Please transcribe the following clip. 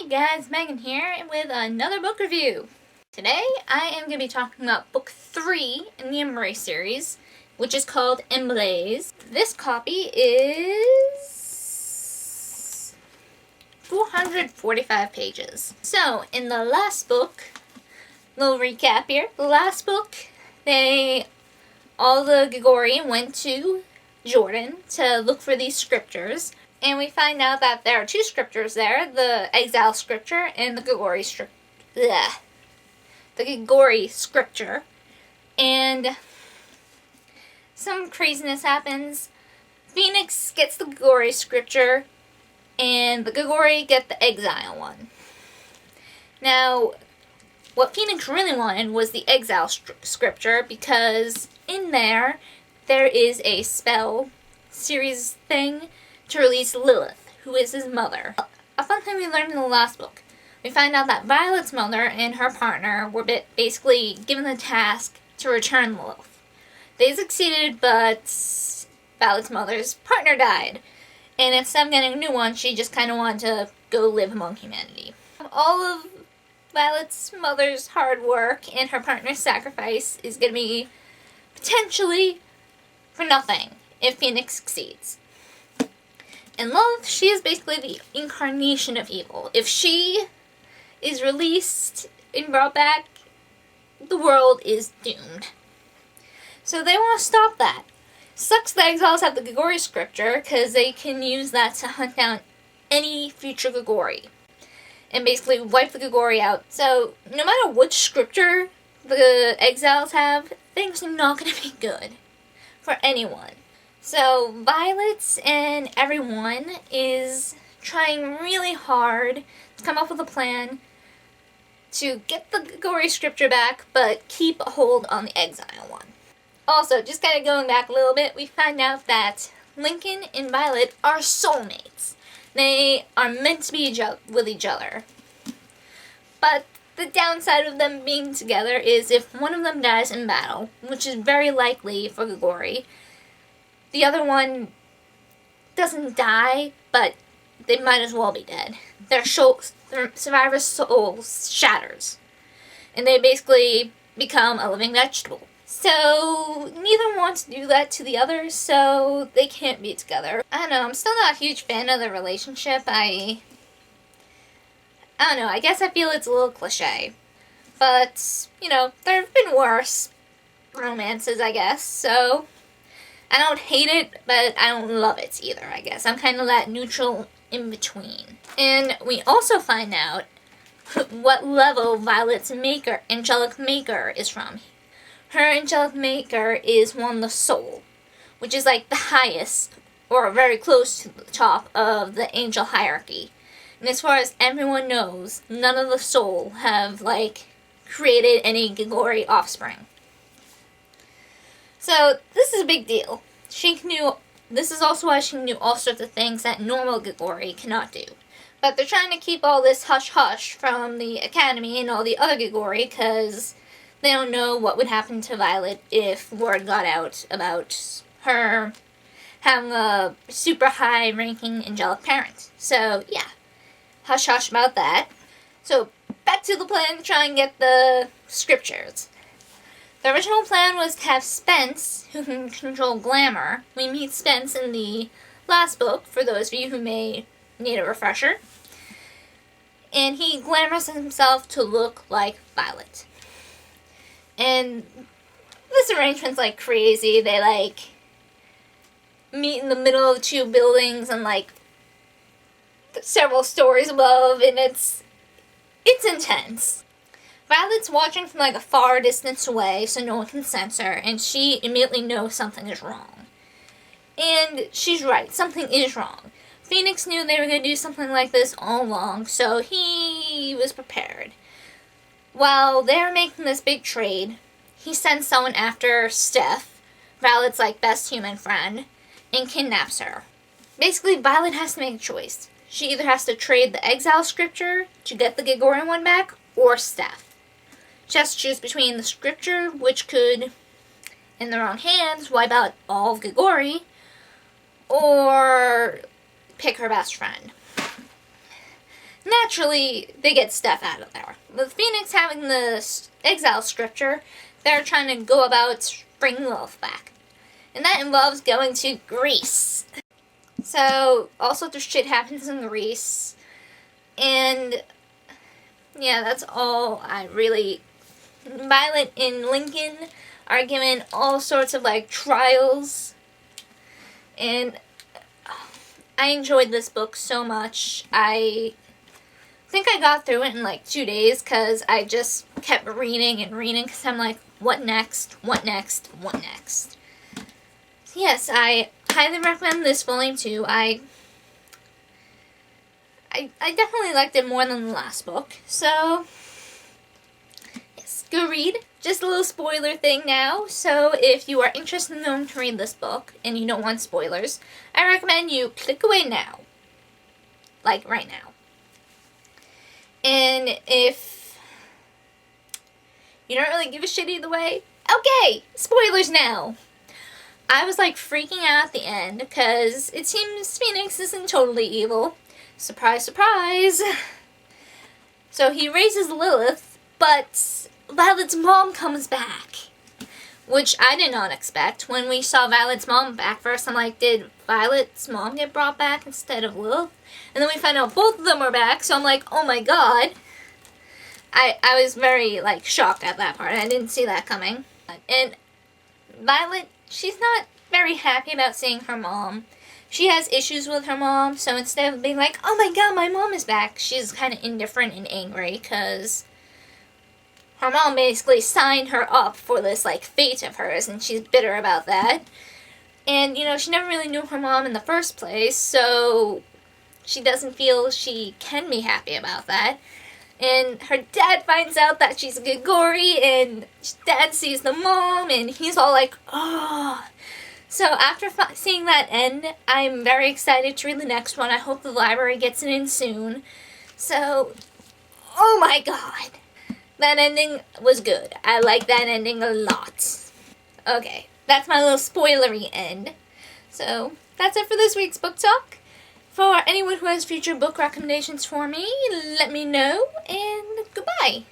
Hey guys, Megan here with another book review. Today I am going to be talking about book 3 in the Emblaze series, which is called Emblaze. This copy is 445 pages. So, in the last book, little recap here, the last book, all the Gregori went to Jordan to look for these scriptures. And we find out that there are two scriptures there, the Exile scripture and the Gregori scripture. And some craziness happens. Phoenix gets the Gregori scripture, and the Gregori get the Exile one. Now, what Phoenix really wanted was the Exile scripture, because in there is a spell series thing to release Lilith, who is his mother. A fun thing we learned in the last book. We find out that Violet's mother and her partner were basically given the task to return Lilith. They succeeded, but Violet's mother's partner died. And instead of getting a new one, she just kind of wanted to go live among humanity. All of Violet's mother's hard work and her partner's sacrifice is going to be potentially for nothing if Phoenix succeeds. And Lilith, she is basically the incarnation of evil. If she is released and brought back, the world is doomed. So they want to stop that. Sucks the Exiles have the Gregori scripture, because they can use that to hunt down any future Gregori. And basically wipe the Gregori out. So no matter which scripture the Exiles have, things are not going to be good for anyone. So, Violet and everyone is trying really hard to come up with a plan to get the Gregori scripture back, but keep a hold on the Exile one. Also, just kind of going back a little bit, we find out that Lincoln and Violet are soulmates. They are meant to be with each other. But the downside of them being together is if one of them dies in battle, which is very likely for Gregori, the other one doesn't die, but they might as well be dead. Their survivor's soul shatters, and they basically become a living vegetable. So, neither wants to do that to the other, so they can't be together. I don't know, I'm still not a huge fan of the relationship. I don't know, I guess I feel it's a little cliche. But, there have been worse romances, I guess, so I don't hate it, but I don't love it either, I guess. I'm kind of that neutral in between. And we also find out what level Violet's angelic maker is from. Her angelic maker is one the soul, which is like the highest, or very close to the top of the angel hierarchy. And as far as everyone knows, none of the soul have, created any Gregori offspring. So, this is a big deal. This is also why she can do all sorts of things that normal Gregori cannot do. But they're trying to keep all this hush-hush from the Academy and all the other Gregori, because they don't know what would happen to Violet if word got out about her having a super high-ranking angelic parent. So, yeah, hush-hush about that. So, back to the plan to try and get the scriptures. The original plan was to have Spence, who can control glamour. We meet Spence in the last book, for those of you who may need a refresher. And he glamours himself to look like Violet. And this arrangement's crazy. They meet in the middle of two buildings and several stories above, and it's intense. Violet's watching from a far distance away so no one can sense her, and she immediately knows something is wrong. And she's right, something is wrong. Phoenix knew they were going to do something like this all along, so he was prepared. While they're making this big trade, he sends someone after Steph, Violet's best human friend, and kidnaps her. Basically, Violet has to make a choice. She either has to trade the Exile scripture to get the Gregorian one back, or Steph. She has to choose between the scripture, which could, in their own hands, wipe out all of Gregori, or pick her best friend. naturally, they get stuff out of there. With Phoenix having the exile scripture, they're trying to go about bringing Lilith back. And that involves going to Greece. So, all sorts of shit happens in Greece. And, yeah, that's all I really... Violet and Lincoln are given all sorts of, like, trials. And I enjoyed this book so much. I think I got through it in, like, 2 days, because I just kept reading and reading, because I'm like, what next? What next? What next? Yes, I highly recommend this volume too. I definitely liked it more than the last book. So, yes, go read. Just a little spoiler thing now. So, if you are interested in going to read this book and you don't want spoilers, I recommend you click away now. Like, right now. And if you don't really give a shit either way, okay, spoilers now. I was, like, freaking out at the end, because it seems Phoenix isn't totally evil. Surprise, surprise. So he raises Lilith, but Violet's mom comes back. Which I did not expect. When we saw Violet's mom back first, I'm like, did Violet's mom get brought back instead of Lilith? And then we found out both of them were back, so I'm like, oh my god. I was very, like, shocked at that part. I didn't see that coming. And Violet, she's not very happy about seeing her mom. She has issues with her mom, so instead of being like, oh my god, my mom is back, she's kind of indifferent and angry, because her mom basically signed her up for this, like, fate of hers, and she's bitter about that. And, you know, she never really knew her mom in the first place, so she doesn't feel she can be happy about that. And her dad finds out that she's a Gigori, and dad sees the mom, and he's all like, oh. So after seeing that end, I'm very excited to read the next one. I hope the library gets it in soon. So, oh my god. That ending was good. I like that ending a lot. Okay, that's my little spoilery end. So, that's it for this week's book talk. For anyone who has future book recommendations for me, let me know, and goodbye.